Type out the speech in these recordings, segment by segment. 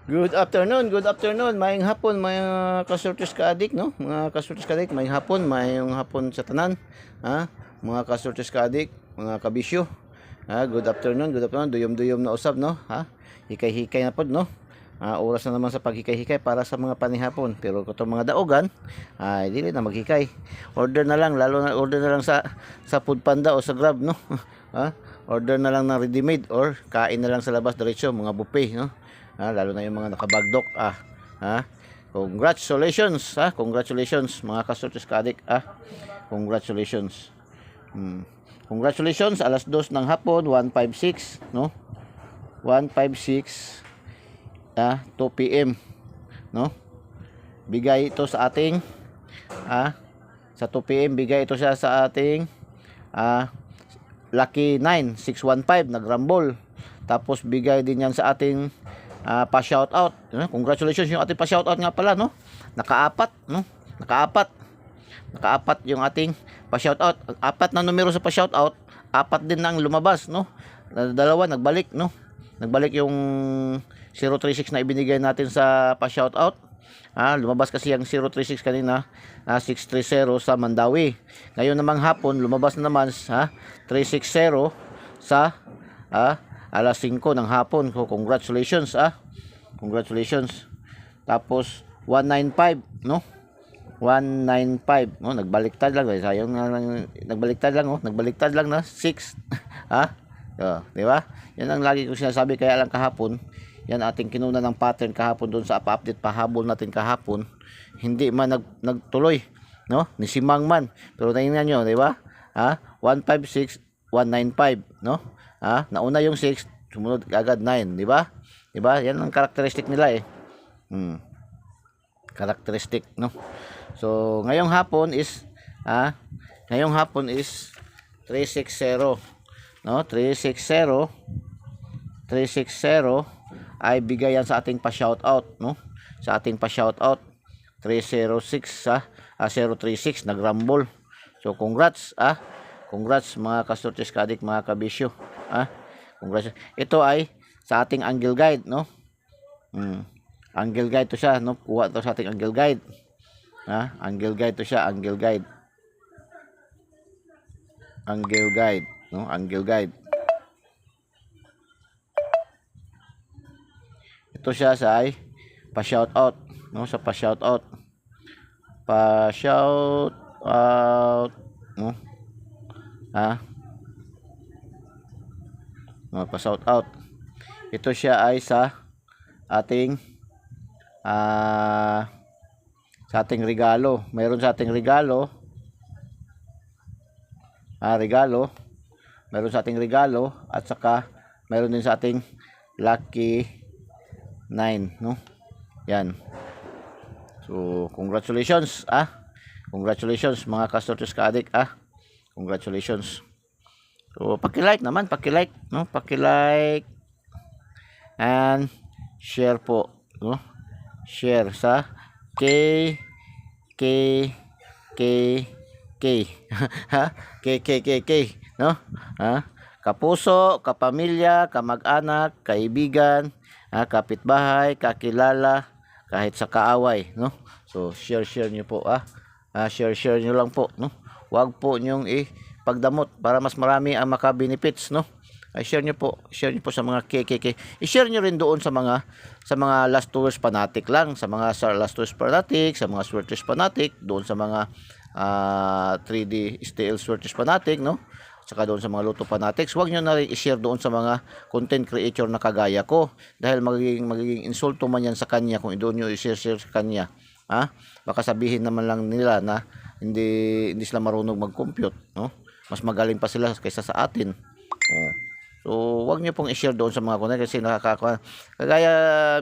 Good afternoon, maayong hapon, mga kasurtis ka-adik, no? Mga kasurtis ka-adik, maayong hapon, sa tanan, ha? Mga kasurtis ka-adik, mga kabisyo, ha? Good afternoon, duyom-duyom na usab, no? Ha? Hikay-hikay na pod, no? Oras na naman sa paghikay-hikay para sa mga panihapon. Pero kung mga daogan, ay dili na maghikay. Order na lang, lalo na order na lang sa Foodpanda o sa Grab, no? Ha? Order na lang ng ready-made or kain na lang sa labas diretso, mga buffet, no? Lalo na yung mga nakabagdok. Congratulations, congratulations mga kasurtis kadik. Congratulations. Congratulations, alas 2 ng hapon, 156, no? 156 2 PM, no? Bigay ito sa ating sa 2 PM bigay ito siya sa ating Lucky 9 615 nagrambol. Tapos bigay din yan sa ating pa-shoutout. Congratulations yung ating pa-shoutout nga pala, no? Nakaapat, no? Nakaapat yung ating pa-shoutout. Apat na numero sa pa-shoutout, apat din nang lumabas, no? Dalawa nagbalik, no? Nagbalik yung 036 na ibinigay natin sa pa-shoutout. Lumabas kasi yung 036 kanina, 630 sa Mandawi. Ngayon namang hapon, lumabas na naman 360 sa alas 5 ng hapon. So, congratulations, congratulations. Tapos 195, no? 195, no? Nagbaliktad lang, sayang nga lang, nagbaliktad lang na 6. Di ba? Yan ang lagi ko sinasabi, kaya lang kahapon, yan ating kinuna ng pattern kahapon doon sa update pahabol natin kahapon. Hindi man nagtuloy, no? Ni Simang man. Pero tingnan niyo, di ba? 156, 195, no? Nauna yung 6, sumunod agad 9, di ba? Di ba? Yan ang characteristic nila eh. Characteristic, no? So, ngayong hapon is 360, no? 360 ay bigay yan sa ating pa-shoutout, no? Sa ating pa-shoutout 306 036 nagrambol. So, congrats, congrats mga kasurtis kadik, mga kabisyo. Congrats. Ito ay sa ating angle guide, no? Angle guide to siya, no? Kuha to sa ating angle guide. Angle guide to siya, angle guide. Angle guide, no? Angle guide. Ito siya sa ay pa-shoutout, no? Sa pa-shoutout. Pa-shoutout, no? Pa-shout out. Ito siya ay sa ating regalo. Mayroon sa ating regalo. Mayroon sa ating regalo at saka mayroon din sa ating Lucky 9, no? Yan. So, congratulations, Congratulations mga kasurtis ka-adik, Congratulations. So, paki-like naman, no? Paki-like and share po, no? Share sa K, no? Kapuso, kapamilya, kamag-anak, kaibigan, kapitbahay, kakilala, kahit sa kaaway, no? So, share niyo po, share niyo lang po, no? Huwag po niyong pagdamot para mas marami ang maka-benefits, no? Share niyo po sa mga KKK. I-share niyo rin doon sa mga last tours fanatic lang, sa mga last tours fanatic, sa mga swerters fanatic, doon sa mga 3D STL swerters fanatic, no? Saka doon sa mga luto fanatics. Huwag niyo na rin i-share doon sa mga content creator na kagaya ko, dahil magiging insulto man yan sa kanya kung doon niyo i-share sa kanya. Baka sabihin naman lang nila na hindi sila marunong mag-compute, no? Mas magaling pa sila kaysa sa atin. So, wag niyo pong i-share doon sa mga content kasi kagaya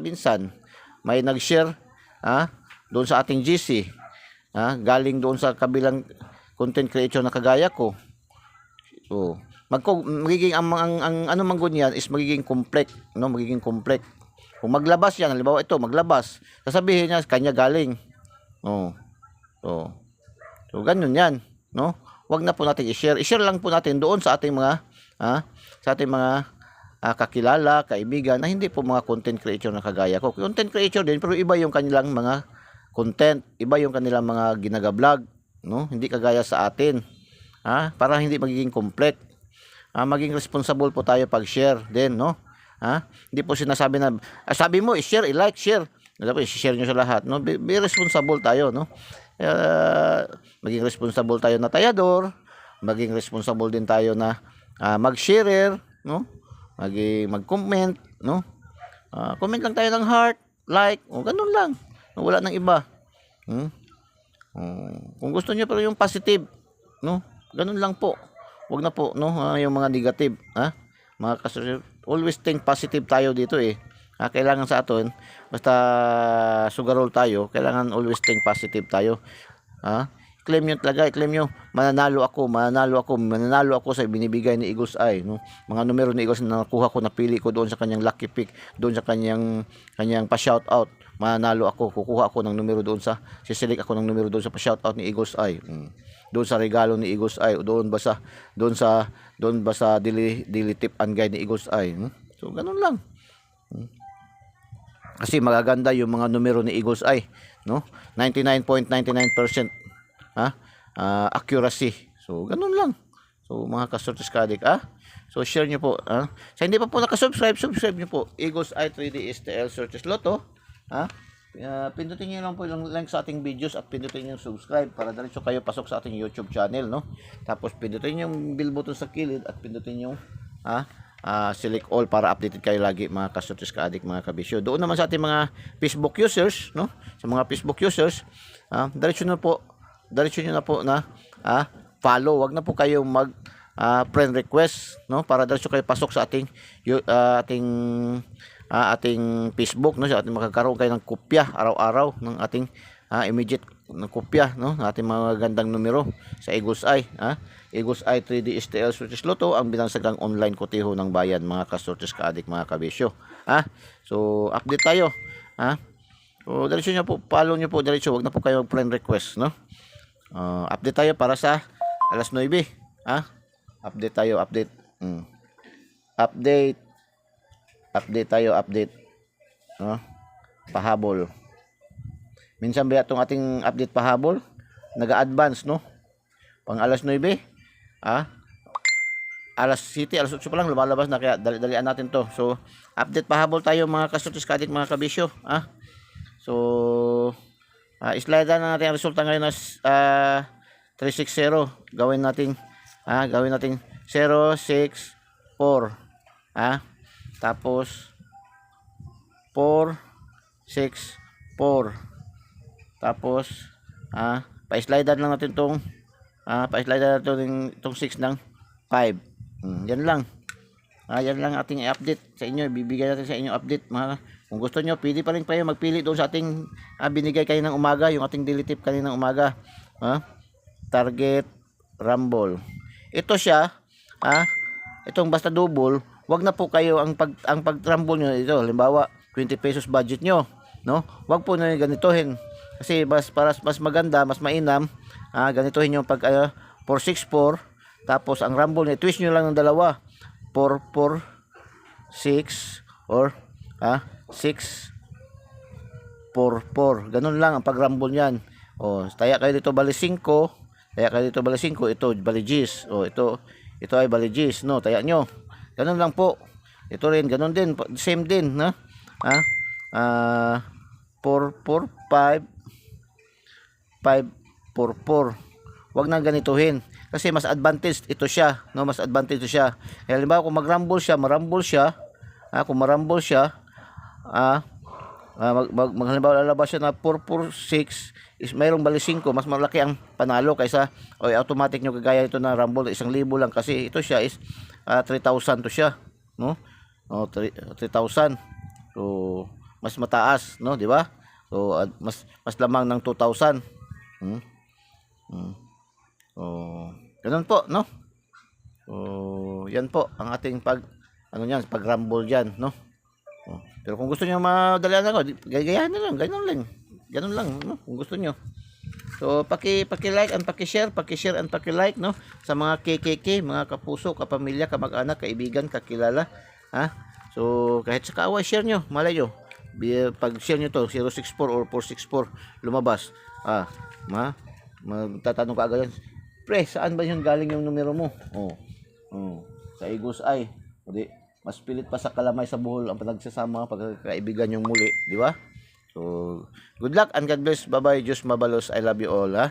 minsan may nag-share doon sa ating GC, galing doon sa kabilang content creator na kagaya ko. So, magiging ang ano man ganyan is magiging complex, no? Magiging complex. Kung maglabas yan, halimbawa ito, maglabas, sasabihin niya kanya galing. So, ganun yan, no? Wag na po natin i-share. I-share lang po natin doon sa ating mga kakilala, kaibigan na hindi po mga content creator na kagaya ko. Content creator din pero iba yung kanilang mga content, iba yung kanilang mga ginaga-vlog, no? Hindi kagaya sa atin. Para hindi magiging complete. Maging responsible po tayo pag share din, no? Hindi po sinasabi na sabi mo i-share, i-like, share. Dapat i-share niyo sa lahat, no? Be responsible tayo, no? Maging responsible tayo na tayador, maging responsible din tayo na mag-share, no? Mag-comment, no? Comment lang tayo ng heart, like, ganun lang. Wala nang iba. Kung gusto niyo pero yung positive, no? Ganun lang po. Wag na po, no? Yung mga negative, mga always think positive tayo dito eh. Kailangan sa atin, basta sugarol tayo, kailangan always think positive tayo. Claim nyo talaga, claim nyo, mananalo ako sa binibigay ni Eagles Eye, no? Mga numero ni Eagles na nakuha ko, napili ko doon sa kanyang lucky pick, doon sa kanyang pa-shout out, mananalo ako, kukuha ako ng numero doon siselect ako ng numero doon sa pa-shout out ni Eagles Eye. Doon sa regalo ni Eagles Eye, doon ba sa daily tip and guide ni Eagles Eye. So ganun lang. Kasi magaganda yung mga numero ni Eagles Eye, no? 99.99% accuracy. So ganun lang. So mga ka-Sortes Ka-Addict, so share nyo po, sa hindi pa po nakasubscribe, subscribe nyo po Eagles Eye 3D STL Sortes Lotto. Pindutin nyo lang po yung link sa ating videos at pindutin nyo yung subscribe para diretso kayo pasok sa ating YouTube channel, no? Tapos pindutin nyo yung bell button sa kilid at pindutin nyo select all para updated kayo lagi mga ka-Sortes Ka-Addict, mga kabisyo. Doon naman sa ating mga Facebook users, no? Sa mga Facebook users, diretso nyo na po na follow. Wag na po kayo mag friend request, no? Para diretso kayo pasok sa ating Facebook, no? Sa ating makakaroon kayo ng kopya araw-araw ng ating immediate na kopya, no? Ng ating mga gandang numero sa Eagles Eye, Eagles Eye 3D STL Sortes Lotto, ang binansagang online koteho ng bayan, mga ka-Sortes Ka-Addict, mga kabisyo. So update tayo, so diretso nyo po, follow nyo po diretso, wag na po kayo mag friend request, no? Update tayo para sa alas 9, update tayo, update tayo, pahabol. Minsan ba itong ating update pahabol naga-advance, no? Pang alas 9, alas 7, alas 8 pa lang lumalabas na, kaya dalian natin to. So update pahabol tayo mga ka-Sortes Ka-Addict, mga kabisyo. So slide na natin ang resulta ngayon na 360. Gawin natin 064, tapos 464, tapos pa-slide lang natin tong itong 6 ng 5. Yan lang. Yan lang ating i-update sa inyo. Ibibigay natin sa inyo update, mga. Kung gusto nyo, pwede pa rin kayo magpili doon sa ating binigay kaninang umaga, yung ating daily tip kaninang umaga. Target Rumble. Ito siya, itong basta double, wag na po kayo ang pag-rumble nyo ito. Halimbawa, 20 pesos budget nyo, no? Wag po na ganituhin. Kasi mas maganda, mas mainam, ganituhin yung 464, tapos ang rumble niya, twist nyo lang ng dalawa. 446 or 644. Ganun lang ang pag-rumble niyan. Taya kayo dito bali 5, ito bali G's. Ito ay bali G's, no? Taya nyo. Ganun lang po. Ito rin, ganun din, same din, na? 445 544. Wag nang ganituhin kasi mas advantage ito siya, no? Mas advantage ito siya. Halimbawa kung mag-rumble siya, kung marumble siya, halimbawa lalabas siya na 446, is mayroong bali 5, mas malaki ang panalo kaysa automatic nyo kagaya ito na rumble 1,000 lang, kasi ito siya is 3,000 to siya, no? 3,000. So mas mataas, no, di ba? So mas lamang ng 2,000. Ganun po, no? So yan po ang ating pag-rumble diyan, no? Pero kung gusto niyo madalian ako, gayahin na lang, ganun lang, no? Kung gusto niyo. So paki-like and paki-share and paki-like, no? Sa mga KKK, mga kapuso, kapamilya, kamag-anak, kaibigan, kakilala, ha. So kahit sa kaaway, share nyo, malay nyo. Pag share nyo to 064 or 464 lumabas, magtatanong ka agad yan, pre, saan ba yun galing yung numero mo? Sa Eagles Eye. O di, mas pilit pa sa kalamay sa buhol ang panagsasama pagkakaibigan yung muli, di ba? So good luck and God bless. Bye bye. Diyos mabalos. I love you all, ha.